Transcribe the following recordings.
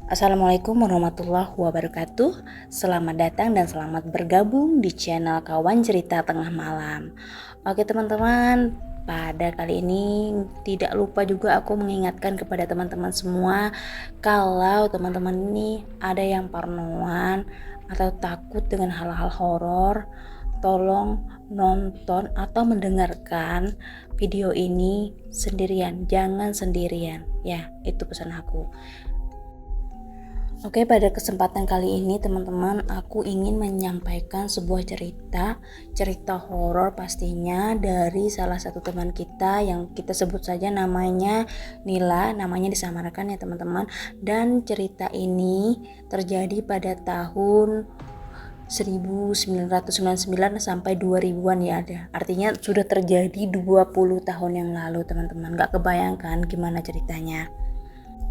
Assalamualaikum warahmatullahi wabarakatuh. Selamat datang dan selamat bergabung di channel Kawan Cerita Tengah Malam. Oke teman-teman, pada kali ini tidak lupa juga aku mengingatkan kepada teman-teman semua, kalau teman-teman ini ada yang parnoan atau takut dengan hal-hal horor, tolong nonton atau mendengarkan video ini sendirian, jangan sendirian ya, itu pesan aku. Oke, pada kesempatan kali ini teman-teman, aku ingin menyampaikan sebuah cerita horor pastinya dari salah satu teman kita yang kita sebut saja namanya Nila, namanya disamarkan ya teman-teman. Dan cerita ini terjadi pada tahun 1999 sampai 2000-an ya ada. Artinya sudah terjadi 20 tahun yang lalu teman-teman. Gak kebayangkan gimana ceritanya.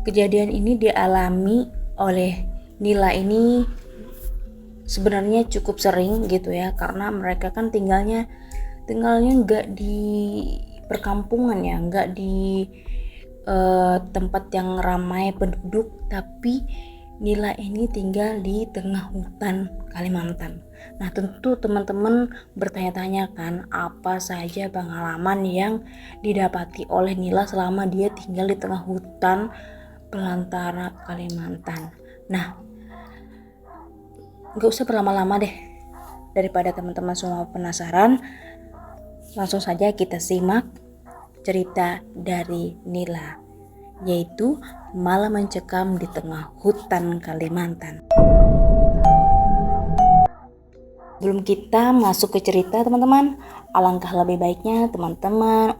Kejadian ini dialami oleh Nila ini sebenarnya cukup sering gitu ya, karena mereka kan tinggalnya nggak di perkampungan ya, nggak di tempat yang ramai penduduk, tapi Nila ini tinggal di tengah hutan Kalimantan. Nah tentu teman-teman bertanya-tanya kan, apa saja pengalaman yang didapati oleh Nila selama dia tinggal di tengah hutan belantara Kalimantan. Nah, gak usah berlama-lama deh, daripada teman-teman semua penasaran, langsung saja kita simak cerita dari Nila, yaitu Malam Mencekam di Tengah Hutan Kalimantan. Sebelum kita masuk ke cerita teman-teman, alangkah lebih baiknya teman-teman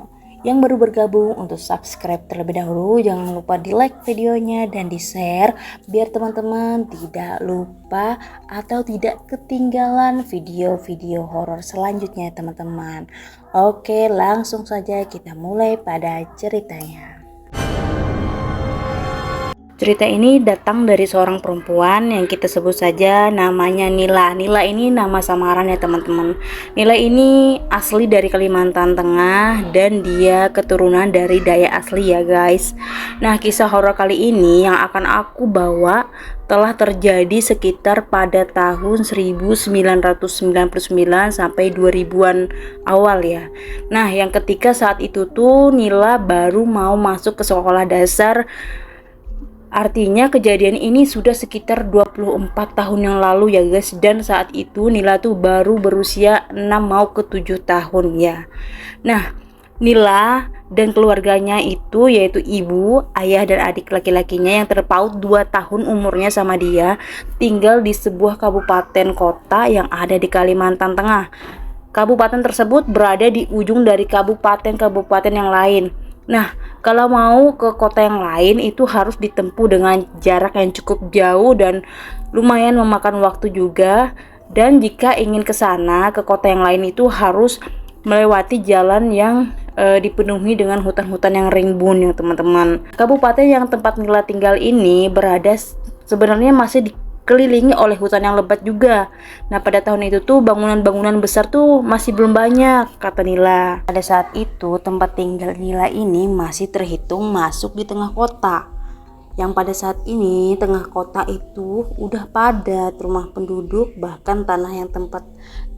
yang baru bergabung untuk subscribe terlebih dahulu. Jangan lupa di like videonya dan di share, biar teman-teman tidak lupa atau tidak ketinggalan video-video horor selanjutnya teman-teman. Oke, langsung saja kita mulai pada ceritanya. Cerita ini datang dari seorang perempuan yang kita sebut saja namanya Nila. Nila ini nama samaran ya teman-teman. Nila ini asli dari Kalimantan Tengah dan dia keturunan dari Dayak asli ya guys. Nah, kisah horor kali ini yang akan aku bawa telah terjadi sekitar pada tahun 1999 sampai 2000-an awal ya. Nah, yang ketika saat itu tuh Nila baru mau masuk ke sekolah dasar. Artinya kejadian ini sudah sekitar 24 tahun yang lalu ya guys. Dan saat itu Nila tuh baru berusia 6 mau ke 7 tahun ya. Nah, Nila dan keluarganya itu yaitu ibu, ayah dan adik laki-lakinya yang terpaut 2 tahun umurnya sama dia, tinggal di sebuah kabupaten kota yang ada di Kalimantan Tengah. Kabupaten tersebut berada di ujung dari kabupaten-kabupaten yang lain. Nah, kalau mau ke kota yang lain itu harus ditempuh dengan jarak yang cukup jauh dan lumayan memakan waktu juga. Dan jika ingin ke sana, ke kota yang lain itu harus melewati jalan yang dipenuhi dengan hutan-hutan yang rimbun ya teman-teman. Kabupaten yang tempat Nila tinggal ini berada sebenarnya masih dikelilingi oleh hutan yang lebat juga. Nah pada tahun itu tuh bangunan-bangunan besar tuh masih belum banyak kata Nila. Pada saat itu tempat tinggal Nila ini masih terhitung masuk di tengah kota. Yang pada saat ini tengah kota itu udah padat rumah penduduk, bahkan tanah yang tempat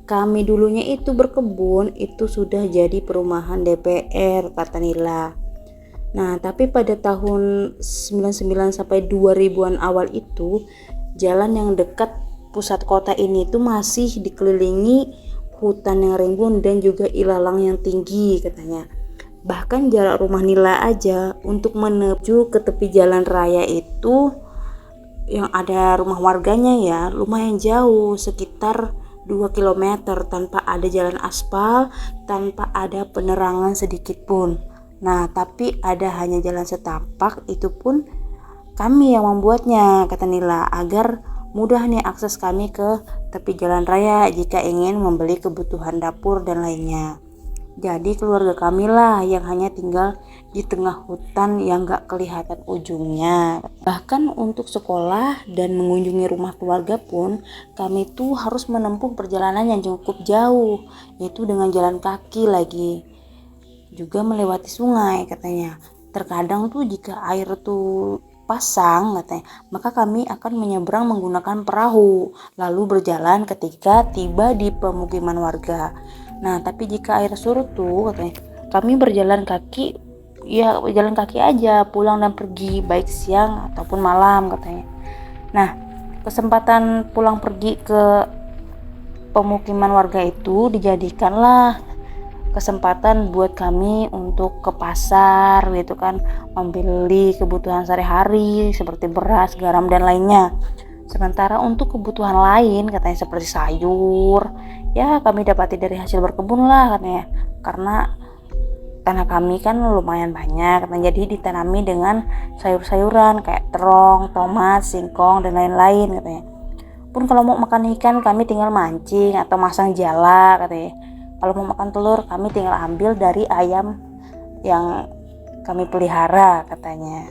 kami dulunya itu berkebun itu sudah jadi perumahan DPR kata Nila. Nah tapi pada tahun 99 sampai 2000-an awal itu jalan yang dekat pusat kota ini tuh masih dikelilingi hutan yang rimbun dan juga ilalang yang tinggi katanya. Bahkan jarak rumah Nila aja untuk menuju ke tepi jalan raya itu yang ada rumah warganya ya lumayan jauh, sekitar 2 km tanpa ada jalan aspal, tanpa ada penerangan sedikit pun. Nah tapi ada hanya jalan setapak, itu pun kami yang membuatnya kata Nila, agar mudah nih akses kami ke tepi jalan raya jika ingin membeli kebutuhan dapur dan lainnya. Jadi keluarga kami lah yang hanya tinggal di tengah hutan yang gak kelihatan ujungnya. Bahkan untuk sekolah dan mengunjungi rumah keluarga pun kami tuh harus menempuh perjalanan yang cukup jauh, yaitu dengan jalan kaki lagi. Juga melewati sungai katanya. Terkadang tuh jika air tuh pasang katanya, maka kami akan menyeberang menggunakan perahu lalu berjalan ketika tiba di pemukiman warga. Nah tapi jika air surut tuh katanya, kami berjalan kaki, ya jalan kaki aja pulang dan pergi baik siang ataupun malam katanya. Nah kesempatan pulang pergi ke pemukiman warga itu dijadikanlah kesempatan buat kami untuk ke pasar gitu kan, membeli kebutuhan sehari-hari seperti beras, garam dan lainnya. Sementara untuk kebutuhan lain katanya seperti sayur, ya kami dapati dari hasil berkebun lah katanya. Karena tanah kami kan lumayan banyak katanya, jadi ditanami dengan sayur-sayuran kayak terong, tomat, singkong dan lain-lain katanya. Pun kalau mau makan ikan kami tinggal mancing atau masang jala katanya. Kalau mau makan telur kami tinggal ambil dari ayam yang kami pelihara katanya.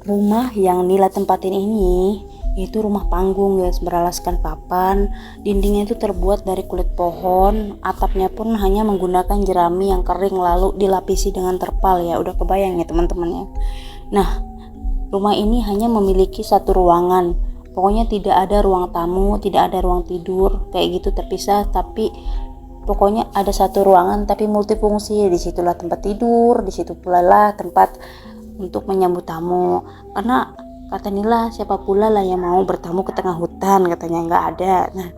Rumah yang Nila tempatin ini itu rumah panggung guys, beralaskan papan. Dindingnya itu terbuat dari kulit pohon, atapnya pun hanya menggunakan jerami yang kering lalu dilapisi dengan terpal ya. Udah kebayang ya teman-teman ya. Nah rumah ini hanya memiliki satu ruangan, pokoknya tidak ada ruang tamu, tidak ada ruang tidur kayak gitu terpisah, tapi pokoknya ada satu ruangan tapi multifungsi. Disitulah tempat tidur, disitu pula lah tempat untuk menyambut tamu. Karena kata Nila, siapa pula lah yang mau bertamu ke tengah hutan katanya, nggak ada. Nah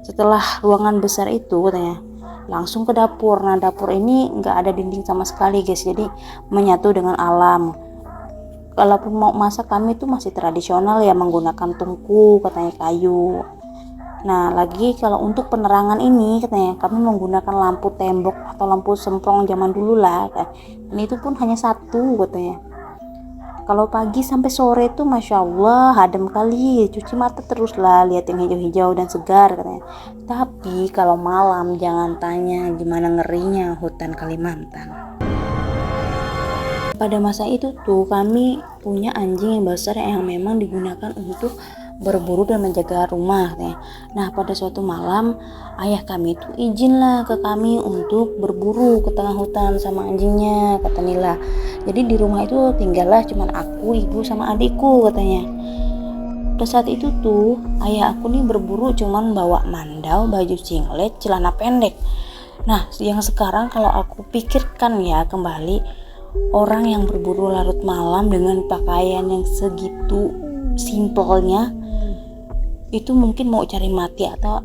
setelah ruangan besar itu katanya langsung ke dapur. Nah dapur ini nggak ada dinding sama sekali guys, jadi menyatu dengan alam. Kalaupun mau masak kami tuh masih tradisional ya, menggunakan tungku katanya, kayu. Nah lagi kalau untuk penerangan ini katanya kami menggunakan lampu tembok atau lampu semprong zaman dulu lah kan. Dan itu pun hanya satu katanya. Kalau pagi sampai sore tuh masya Allah adem kali, cuci mata terus lah lihat yang hijau-hijau dan segar katanya. Tapi kalau malam jangan tanya gimana ngerinya hutan Kalimantan. Pada masa itu tuh kami punya anjing yang besar yang memang digunakan untuk berburu dan menjaga rumah ya. Nah pada suatu malam ayah kami itu izinlah ke kami untuk berburu ke tengah hutan sama anjingnya kata Nila. Jadi di rumah itu tinggallah cuman aku, ibu sama adikku katanya. Pada saat itu tuh ayah aku nih berburu cuman bawa mandau, baju singlet, celana pendek. Nah yang sekarang kalau aku pikirkan ya kembali, orang yang berburu larut malam dengan pakaian yang segitu simpelnya itu mungkin mau cari mati atau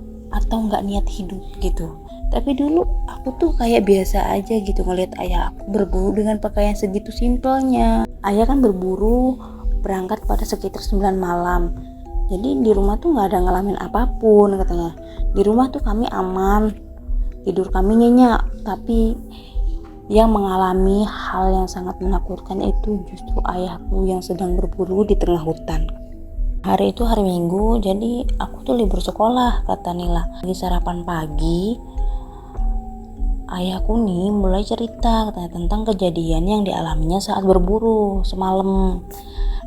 nggak niat hidup gitu. Tapi dulu aku tuh kayak biasa aja gitu ngeliat ayah aku berburu dengan pakaian segitu simpelnya. Ayah kan berburu berangkat pada sekitar 9 malam, jadi di rumah tuh nggak ada ngalamin apapun katanya. Di rumah tuh kami aman, tidur kami nyenyak. Tapi yang mengalami hal yang sangat menakutkan itu justru ayahku yang sedang berburu di tengah hutan. Hari itu hari Minggu, jadi aku tuh libur sekolah kata Nila. Lagi sarapan pagi, ayahku nih mulai cerita katanya tentang kejadian yang dialaminya saat berburu semalam.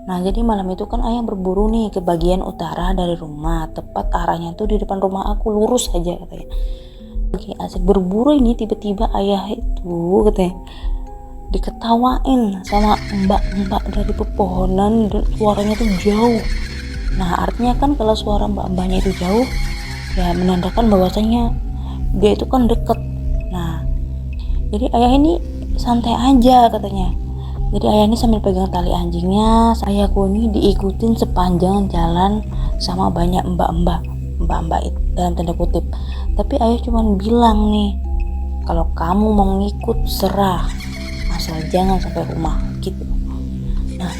Nah jadi malam itu kan ayah berburu nih ke bagian utara dari rumah, tepat arahnya tuh di depan rumah aku, lurus aja katanya. Lagi asik berburu ini tiba-tiba ayah itu katanya diketawain sama mbak-mbak dari pepohonan dan suaranya tuh jauh. Nah artinya kan kalau suara mbak-mbaknya itu jauh ya menandakan bahwasanya dia itu kan deket. Nah jadi ayah ini santai aja katanya. Jadi ayah ini sambil pegang tali anjingnya, ayahku ini diikutin sepanjang jalan sama banyak mbak-mbak dalam tanda kutip. Tapi ayah cuma bilang nih, kalau kamu mau ngikut serah, asal jangan sampai rumah gitu. Nah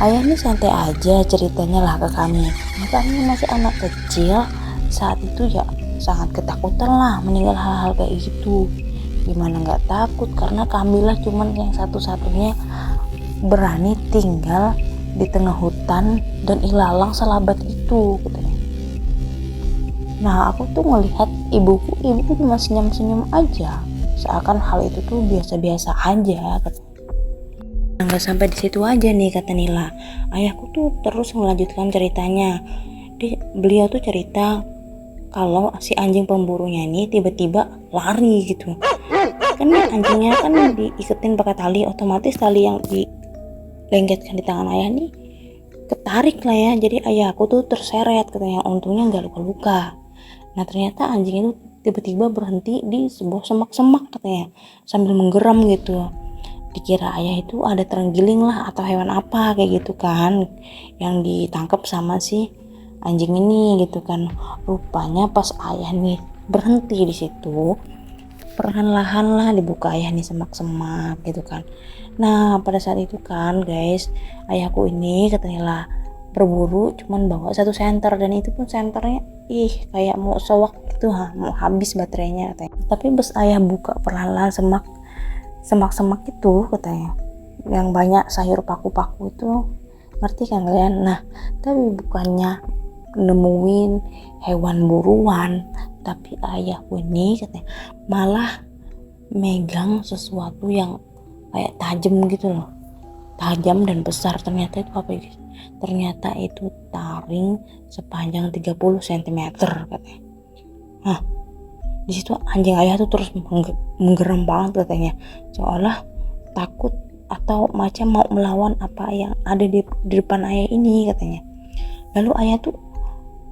ayah ini santai aja ceritanya lah ke kami. Nah, kami masih anak kecil saat itu ya sangat ketakutan lah mendengar hal-hal kayak gitu. Gimana nggak takut, karena kamilah cuman yang satu-satunya berani tinggal di tengah hutan dan ilalang selabat itu katanya. Nah aku tuh ngelihat ibuku cuma senyum-senyum aja, seakan hal itu tuh biasa-biasa aja katanya. Nggak sampai di situ aja nih kata Nila. Ayahku tuh terus melanjutkan ceritanya. Beliau tuh cerita kalau si anjing pemburunya ini tiba-tiba lari gitu. Kan anjingnya kan diiketin pakai tali, otomatis tali yang dilengketkan di tangan ayah nih ketarik lah ya, jadi ayahku tuh terseret katanya, untungnya nggak luka-luka. Nah ternyata anjing itu tiba-tiba berhenti di sebuah semak-semak katanya sambil menggeram gitu. Dikira ayah itu ada terenggiling lah atau hewan apa kayak gitu kan yang ditangkap sama si anjing ini gitu kan. Rupanya pas ayah nih berhenti di situ, perlahan-lahan lah dibuka ayah nih semak-semak gitu kan. Nah pada saat itu kan guys, ayahku ini katanya lah berburu cuman bawa satu senter, dan itu pun senternya kayak mau sowak gitu, mau habis baterainya katanya. Tapi pas ayah buka perlahan-lahan semak-semak itu katanya yang banyak sayur paku-paku itu, ngerti kan kalian? Nah tapi bukannya nemuin hewan buruan, tapi ayahku ini katanya malah megang sesuatu yang kayak tajam gitu loh, tajam dan besar. Ternyata itu apa guys? Ternyata itu taring sepanjang 30 cm katanya. Nah di situ anjing ayah tuh terus menggeram banget katanya, seolah takut atau macam mau melawan apa yang ada di depan ayah ini katanya. Lalu ayah tuh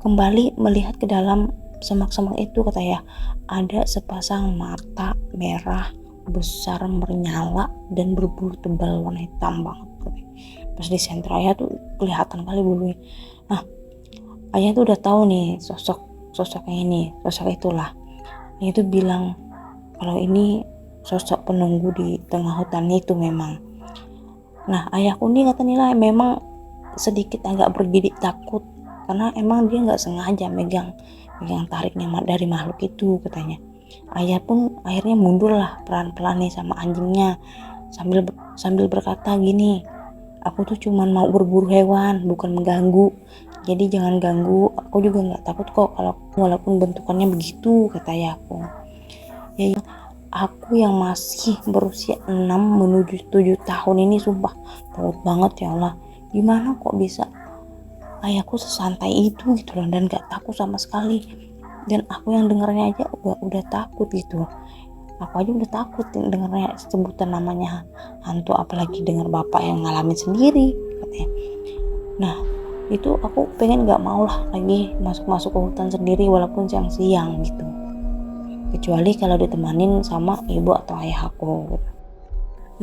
kembali melihat ke dalam semak-semak itu katanya, ada sepasang mata merah besar menyala dan berbulu tebal warna hitam banget katanya. Pas di senter ayah tuh kelihatan kali bulunya. Nah ayah tuh udah tahu nih sosoknya ini, sosok itulah yang itu bilang kalau ini sosok penunggu di tengah hutan itu memang. Nah ayahku nih kata Nila memang sedikit agak bergidik takut karena emang dia nggak sengaja megang tariknya dari makhluk itu katanya. Ayah pun akhirnya mundur lah pelan-pelan nih sama anjingnya sambil berkata gini, aku tuh cuman mau berburu hewan, bukan mengganggu, jadi jangan ganggu. Aku juga nggak takut kok kalau walaupun bentukannya begitu, kata ayahku. Ya aku yang masih berusia 6 menuju 7 tahun ini sumpah takut banget ya Allah. Gimana kok bisa ayahku sesantai itu gitu loh, dan gak takut sama sekali. Dan aku yang dengarnya aja udah takut gitu. Aku aja udah takut dengarnya sebutan namanya hantu, apalagi dengar bapak yang ngalamin sendiri katanya. Nah itu aku pengen gak mau lah lagi masuk ke hutan sendiri walaupun siang-siang gitu, kecuali kalau ditemanin sama ibu atau ayah aku.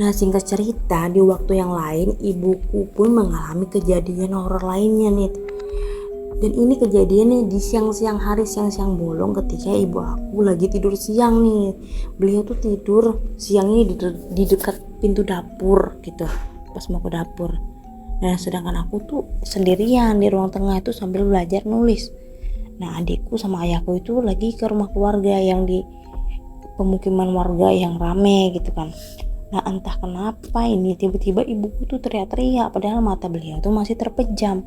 Nah singkat cerita, di waktu yang lain ibuku pun mengalami kejadian horor lainnya nih. Dan ini kejadiannya di siang-siang hari, siang-siang bolong, ketika ibu aku lagi tidur siang nih. Beliau tuh tidur siangnya di dekat pintu dapur gitu, pas mau ke dapur. Nah sedangkan aku tuh sendirian di ruang tengah itu sambil belajar nulis. Nah adikku sama ayahku itu lagi ke rumah keluarga yang di pemukiman warga yang rame gitu kan. Nah entah kenapa ini tiba-tiba ibuku tuh teriak-teriak padahal mata beliau tuh masih terpejam.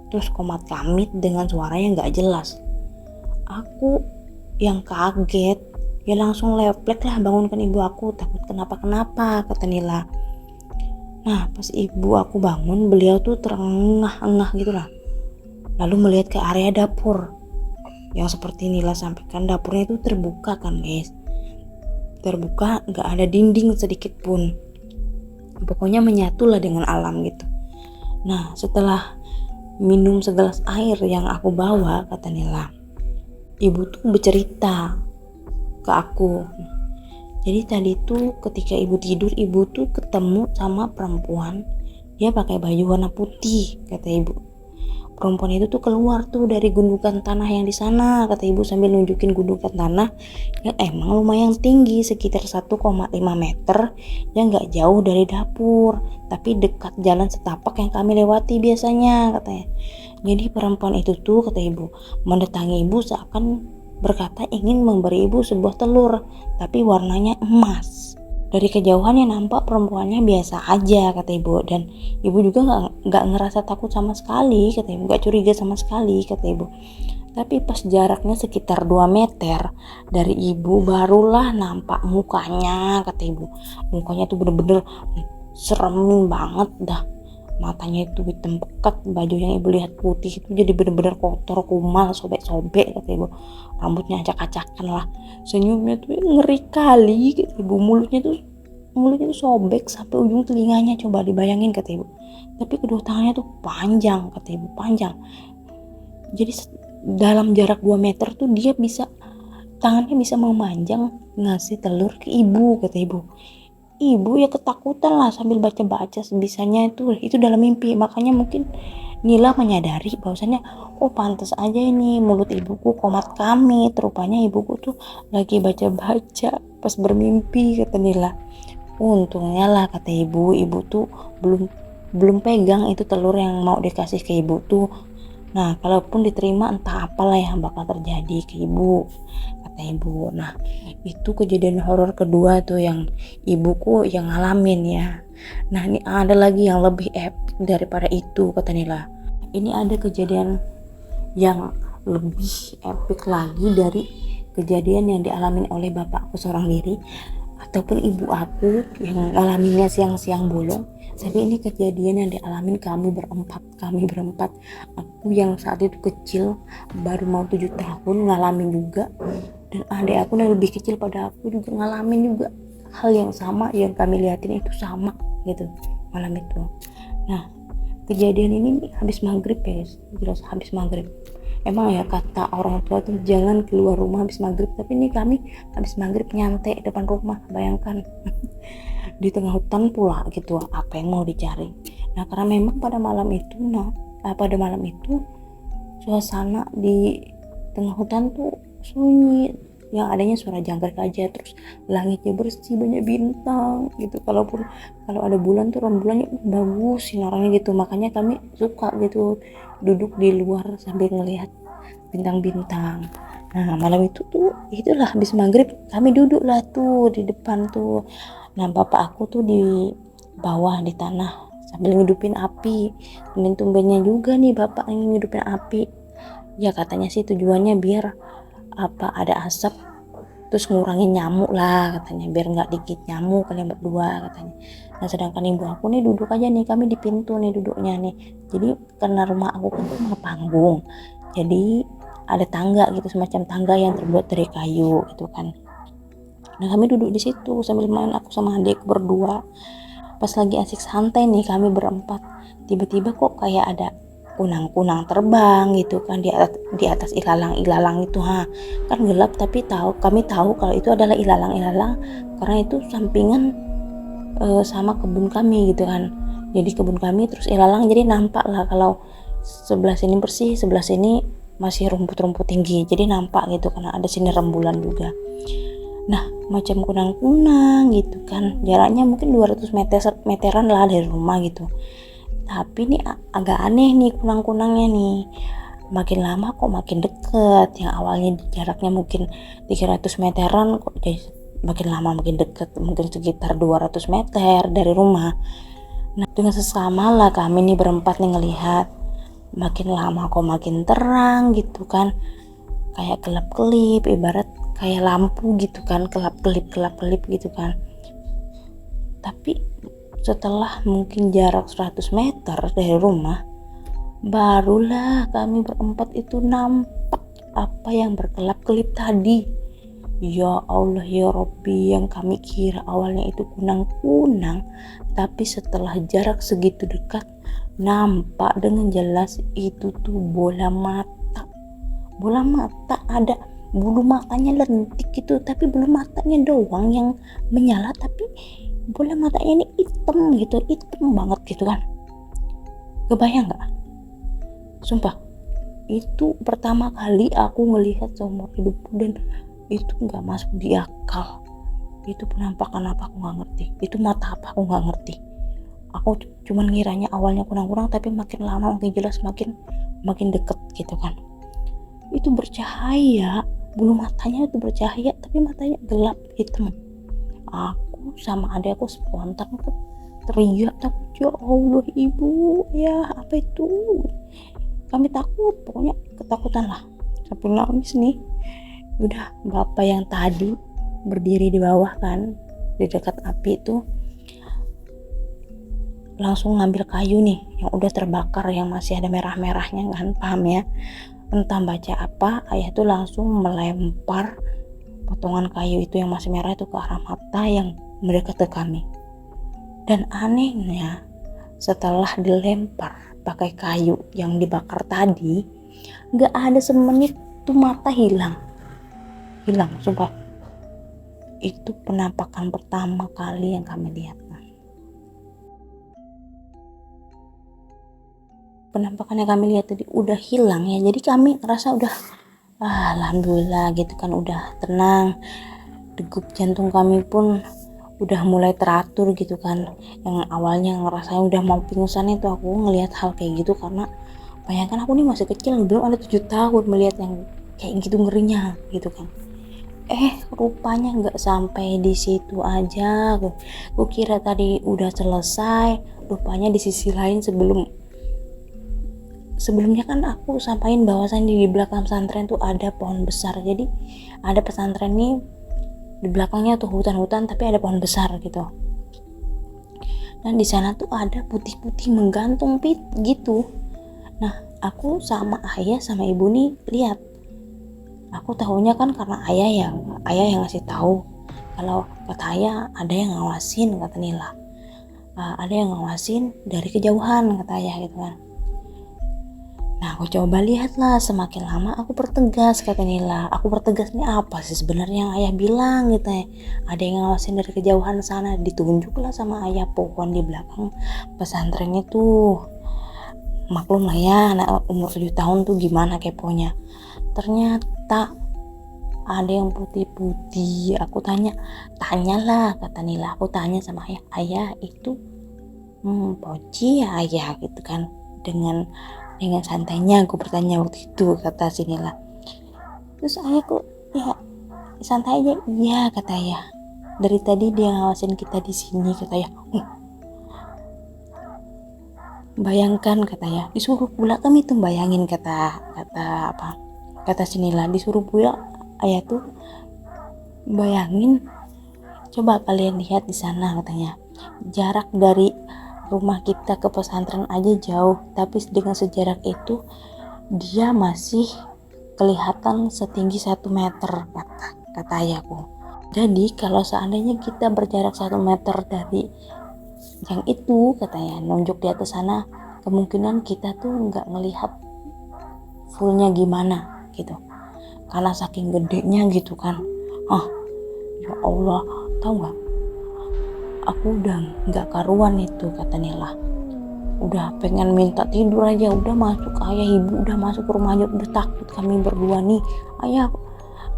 Terus komat kamit dengan suara yang gak jelas. Aku yang kaget ya langsung leplek lah bangunkan ibu aku, takut kenapa-kenapa kata Nila. Nah pas ibu aku bangun, beliau tuh terengah-engah gitu lah, lalu melihat ke area dapur yang seperti Nila sampaikan, dapurnya itu terbuka kan guys, terbuka, gak ada dinding sedikit pun, pokoknya menyatulah dengan alam gitu. Nah setelah minum segelas air yang aku bawa, kata Nila, ibu tuh bercerita ke aku. Jadi tadi tuh ketika ibu tidur, ibu tuh ketemu sama perempuan, dia pakai baju warna putih, kata ibu. Perempuan itu tuh keluar tuh dari gundukan tanah yang di sana, kata ibu sambil nunjukin gundukan tanah yang emang lumayan tinggi, sekitar 1,5 meter, yang gak jauh dari dapur, tapi dekat jalan setapak yang kami lewati biasanya, katanya. Jadi perempuan itu tuh, kata ibu, mendatangi ibu seakan berkata ingin memberi ibu sebuah telur, tapi warnanya emas. Dari kejauhannya nampak perempuannya biasa aja, kata ibu, dan ibu juga nggak ngerasa takut sama sekali, kata ibu, nggak curiga sama sekali, kata ibu. Tapi pas jaraknya sekitar 2 meter dari ibu barulah nampak mukanya, kata ibu. Mukanya tuh bener-bener serem banget dah. Matanya itu hitam pekat, baju yang ibu lihat putih itu jadi bener-bener kotor, kumal, sobek-sobek, kata ibu. Rambutnya acak-acakan lah, senyumnya tuh ngeri kali, kata ibu. Mulutnya tuh mulutnya tuh sobek sampai ujung telinganya, coba dibayangin kata ibu. Tapi kedua tangannya tuh panjang kata ibu, panjang. Jadi dalam jarak 2 meter tuh dia bisa, tangannya bisa memanjang ngasih telur ke ibu kata ibu. Ibu ya ketakutan lah sambil baca-baca sebisanya itu dalam mimpi. Makanya mungkin Nila menyadari bahwasannya, oh pantas aja ini mulut ibuku komat kamit, rupanya ibuku tuh lagi baca-baca pas bermimpi kata Nila. Untungnya lah kata ibu tuh belum pegang itu telur yang mau dikasih ke ibu tuh. Nah kalaupun diterima entah apalah yang bakal terjadi ke ibu kata ibu. Nah itu kejadian horor kedua tuh yang ibuku yang ngalamin ya. Nah ini ada lagi yang lebih epic daripada itu kata Nila. Ini ada kejadian yang lebih epic lagi dari kejadian yang dialami oleh bapakku seorang diri ataupun ibu aku yang ngalaminnya siang-siang bolong. Tapi ini kejadian yang dialamin kami berempat. Aku yang saat itu kecil baru mau 7 tahun ngalamin juga, dan adik aku yang lebih kecil pada aku juga ngalamin juga hal yang sama, yang kami lihatin itu sama gitu malam itu. Nah kejadian ini habis maghrib ya guys, jelas habis maghrib. Emang ya kata orang tua tuh jangan keluar rumah habis maghrib, tapi ini kami habis maghrib nyantai depan rumah, bayangkan. Di tengah hutan pula gitu, apa yang mau dicari. Nah karena memang pada malam itu suasana di tengah hutan tuh sunyi, yang adanya suara jangkrik aja, terus langitnya bersih, banyak bintang gitu. Kalau ada bulan tuh rembulannya bagus sinarnya gitu. Makanya kami suka gitu duduk di luar sambil ngelihat bintang-bintang. Nah malam itu tuh itulah habis maghrib kami duduk lah tuh di depan tuh. Nah bapak aku tuh di bawah di tanah sambil ngidupin api. Tumben-tumbennya juga nih bapak yang ngidupin api. Ya katanya sih tujuannya biar ada asap terus ngurangin nyamuk lah katanya, biar nggak dikit nyamuk kalian berdua katanya. Nah sedangkan ibu aku nih duduk aja nih, kami di pintu nih duduknya nih. Jadi karena rumah aku kan rumah panggung, jadi ada tangga gitu, semacam tangga yang terbuat dari kayu gitu kan. Nah kami duduk di situ sambil main, aku sama adikku berdua. Pas lagi asik santai nih kami berempat, tiba-tiba kok kayak ada kunang-kunang terbang gitu kan di atas ilalang itu kan gelap, tapi kami tahu kalau itu adalah ilalang karena itu sampingan sama kebun kami gitu kan. Jadi kebun kami terus ilalang, jadi nampak lah kalau sebelah sini bersih, sebelah sini masih rumput-rumput tinggi, jadi nampak gitu karena ada sinar rembulan juga. Nah macam kunang-kunang gitu kan, jaraknya mungkin 200 meteran lah dari rumah gitu. Tapi nih agak aneh nih kunang-kunangnya nih, makin lama kok makin deket. Yang awalnya jaraknya mungkin 300 meteran kok jadi makin lama makin deket, mungkin sekitar 200 meter dari rumah. Nah dengan sesama lah kami nih berempat nih ngelihat, makin lama kok makin terang gitu kan, kayak kelap-kelip, ibarat kayak lampu gitu kan, kelap-kelip gitu kan. Tapi setelah mungkin jarak 100 meter dari rumah, barulah kami berempat itu nampak apa yang berkelap-kelip tadi. Ya Allah ya Robbi, yang kami kira awalnya itu kunang-kunang, tapi setelah jarak segitu dekat nampak dengan jelas itu tuh bola mata, ada bulu matanya lentik gitu, tapi bulu matanya doang yang menyala, tapi bola matanya ini hitam banget gitu kan. Kebayang gak? Sumpah itu pertama kali aku ngelihat seumur hidupku, dan itu gak masuk di akal. Itu penampakan apa aku gak ngerti, itu mata apa aku gak ngerti. Aku cuman ngiranya awalnya kurang-kurang, tapi makin lama makin jelas, makin deket gitu kan. Itu bercahaya, bulu matanya itu bercahaya, tapi matanya gelap hitam. Aku sama adek aku spontan teriak takut, ya Allah ibu, ya apa itu, kami takut, pokoknya ketakutan lah sampai nangis nih. Udah bapak yang tadi berdiri di bawah kan, di dekat api itu, langsung ngambil kayu nih yang udah terbakar, yang masih ada merah-merahnya kan, paham ya, entah baca apa, ayah tuh langsung melempar potongan kayu itu yang masih merah itu ke arah mata yang mendekat ke kami. Dan anehnya, setelah dilempar pakai kayu yang dibakar tadi, gak ada semenit tuh mata hilang, sumpah. Itu penampakan pertama kali yang kami lihat. Penampakan yang kami lihat tadi udah hilang ya, jadi kami ngerasa udah alhamdulillah gitu kan, udah tenang. Degup jantung kami pun udah mulai teratur gitu kan. Yang awalnya ngerasa udah mau pingsan itu aku ngelihat hal kayak gitu, karena bayangkan aku nih masih kecil, belum ada 7 tahun, melihat yang kayak gitu ngerinya gitu kan. Rupanya nggak sampai di situ aja. Aku kira tadi udah selesai, rupanya di sisi lain sebelumnya kan aku sampaikan bahwasan di belakang pesantren tuh ada pohon besar. Jadi ada pesantren nih di belakangnya tuh hutan-hutan, tapi ada pohon besar gitu. Dan di sana tuh ada putih-putih menggantung gitu. Nah, aku sama ayah sama ibu nih lihat. Aku tahunya kan karena ayah yang ngasih tahu. Kalau kata ayah ada yang ngawasin, kata Nila. Ada yang ngawasin dari kejauhan, kata ayah gitu kan. Nah, aku coba lihatlah, semakin lama aku pertegas, kata Nila. Aku pertegas nih apa sih sebenarnya yang ayah bilang gitu ya. Ada yang ngawasin dari kejauhan sana, ditunjuklah sama ayah pohon di belakang pesantren itu. Maklum lah ya, anak umur 7 tahun tuh gimana keponya. Ternyata ada yang putih-putih. Aku tanyalah, kata Nila. Aku tanya sama ayah itu poci ya ayah gitu kan. Dengan santainya aku bertanya waktu itu, kata si Nila. Terus ayahku, ya santai aja. Iya, kata ayah. Dari tadi dia ngawasin kita di sini, kata ayah. Bayangkan, kata ayah, disuruh pula kami tuh bayangin, kata si Nila, disuruh pula ayah tuh bayangin. Coba kalian lihat di sana, katanya. Jarak dari rumah kita ke pesantren aja jauh, tapi dengan sejarak itu dia masih kelihatan setinggi 1 meter, kata ayahku. Jadi kalau seandainya kita berjarak 1 meter dari yang itu, katanya, nunjuk di atas sana, kemungkinan kita tuh nggak ngelihat fullnya gimana gitu, karena saking gedenya gitu kan. Ya Allah, tahu nggak, aku udah nggak karuan itu, kata Nila. Udah pengen minta tidur aja, udah masuk ayah ibu udah masuk ke rumah aja, udah takut kami berdua nih. Ayah,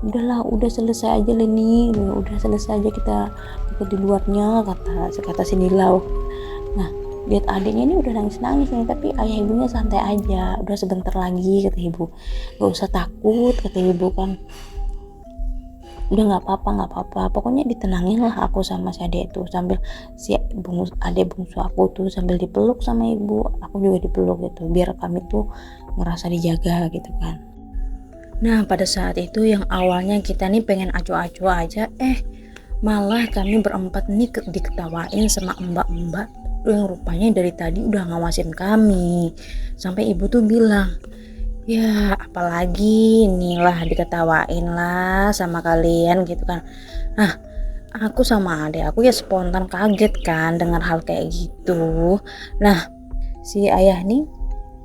udahlah, udah selesai aja Leni, udah selesai aja kita di luarnya, kata si Nila. Nah, lihat adiknya ini udah nangis nih, tapi ayah ibunya santai aja, udah sebentar lagi, kata ibu. Gak usah takut, kata ibu kan. Udah nggak apa-apa, pokoknya ditenangin lah aku sama si adik itu, sambil si adik bungsu aku tuh sambil dipeluk sama ibu, aku juga dipeluk gitu, biar kami tuh ngerasa dijaga gitu kan. Nah, pada saat itu yang awalnya kita nih pengen acuh-acuh aja, malah kami berempat nih diketawain sama mbak-mbak yang rupanya dari tadi udah ngawasin kami. Sampai ibu tuh bilang, ya apalagi inilah diketawain lah sama kalian gitu kan. Nah, aku sama adik aku ya spontan kaget kan dengar hal kayak gitu. Nah, si ayah nih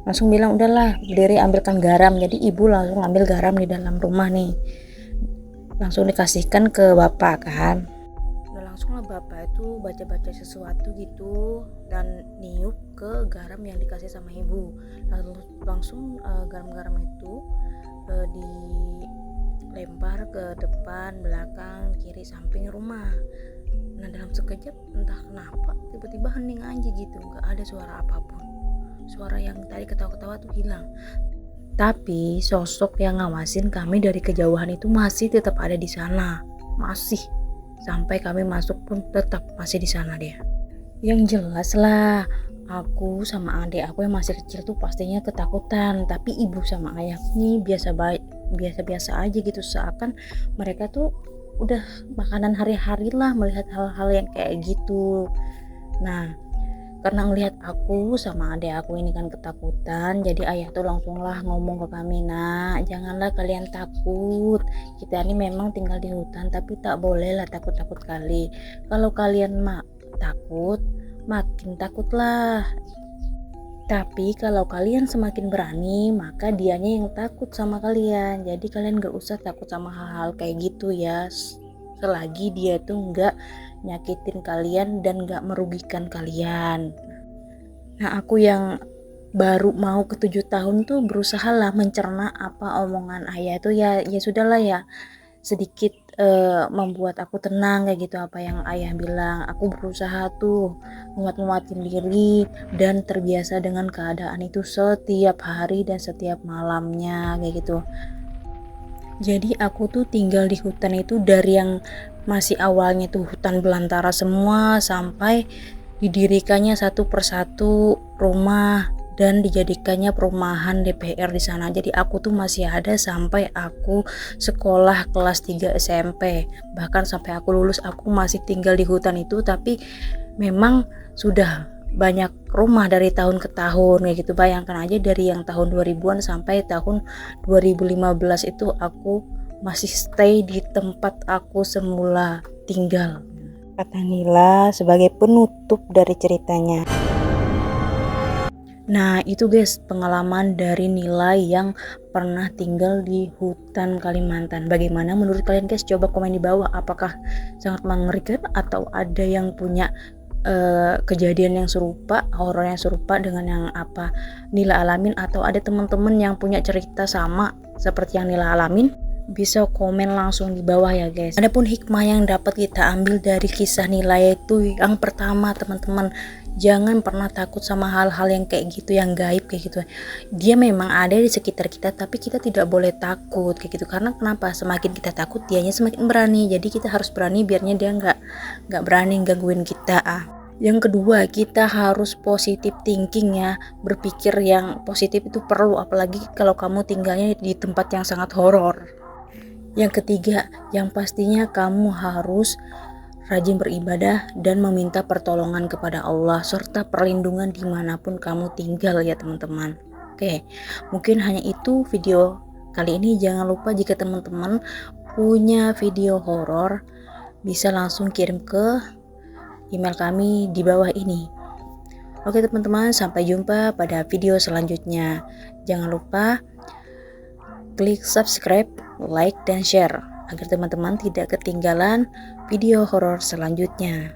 langsung bilang, udahlah berdiri ambilkan garam. Jadi ibu langsung ambil garam di dalam rumah nih, langsung dikasihkan ke bapak kan. Udah langsung lah bapak itu baca-baca sesuatu gitu dan niup ke garam yang dikasih sama ibu. Lalu langsung garam-garam itu dilempar ke depan, belakang, kiri, samping rumah. Nah, dalam sekejap entah kenapa tiba-tiba hening aja gitu, nggak ada suara apapun. Suara yang tadi ketawa-ketawa tuh hilang. Tapi sosok yang ngawasin kami dari kejauhan itu masih tetap ada di sana, masih sampai kami masuk pun tetap masih di sana dia. Yang jelas lah, aku sama adik aku yang masih kecil tuh pastinya ketakutan, tapi ibu sama ayah ini biasa-biasa aja gitu, seakan mereka tuh udah makanan hari-hari lah melihat hal-hal yang kayak gitu. Nah, Karena ngelihat aku sama adik aku ini kan ketakutan, jadi ayah tuh langsunglah ngomong ke kami, "Nak, janganlah kalian takut. Kita ini memang tinggal di hutan, tapi tak bolehlah takut-takut kali. Kalau kalian takut, makin takutlah. Tapi kalau kalian semakin berani, maka dianya yang takut sama kalian. Jadi kalian gak usah takut sama hal-hal kayak gitu ya. Selagi dia tuh gak nyakitin kalian dan gak merugikan kalian." Nah, aku yang baru mau ke 7 tahun tuh berusaha lah mencerna apa omongan ayah itu, ya sudahlah ya, sedikit membuat aku tenang kayak gitu apa yang ayah bilang. Aku berusaha tuh nguatin diri dan terbiasa dengan keadaan itu setiap hari dan setiap malamnya kayak gitu. Jadi aku tuh tinggal di hutan itu dari yang masih awalnya tuh hutan belantara semua sampai didirikannya satu persatu rumah dan dijadikannya perumahan DPR di sana. Jadi aku tuh masih ada sampai aku sekolah kelas 3 SMP. Bahkan sampai aku lulus aku masih tinggal di hutan itu, tapi memang sudah banyak rumah dari tahun ke tahun kayak gitu. Bayangkan aja dari yang tahun 2000-an sampai tahun 2015 itu aku masih stay di tempat aku semula tinggal, kata Nila sebagai penutup dari ceritanya. Nah itu guys pengalaman dari Nila yang pernah tinggal di hutan Kalimantan. Bagaimana menurut kalian guys? Coba komen di bawah, apakah sangat mengerikan atau ada yang punya kejadian yang serupa, horor yang serupa dengan yang apa Nila alamin, atau ada teman-teman yang punya cerita sama seperti yang Nila alamin? Bisa komen langsung di bawah ya guys. Adapun hikmah yang dapat kita ambil dari kisah Nila itu yang pertama teman-teman, jangan pernah takut sama hal-hal yang kayak gitu, yang gaib kayak gitu. Dia memang ada di sekitar kita tapi kita tidak boleh takut kayak gitu. Karena kenapa? Semakin kita takut dianya semakin berani. Jadi kita harus berani biarnya dia nggak berani gangguin kita. Yang kedua, kita harus positive thinking ya. Berpikir yang positif itu perlu, apalagi kalau kamu tinggalnya di tempat yang sangat horor. Yang ketiga, yang pastinya kamu harus rajin beribadah dan meminta pertolongan kepada Allah serta perlindungan dimanapun kamu tinggal ya teman-teman. Oke, mungkin hanya itu video kali ini. Jangan lupa jika teman-teman punya video horor bisa langsung kirim ke email kami di bawah ini. Oke teman-teman, sampai jumpa pada video selanjutnya. Jangan lupa klik subscribe, like, dan share agar teman-teman tidak ketinggalan video horor selanjutnya.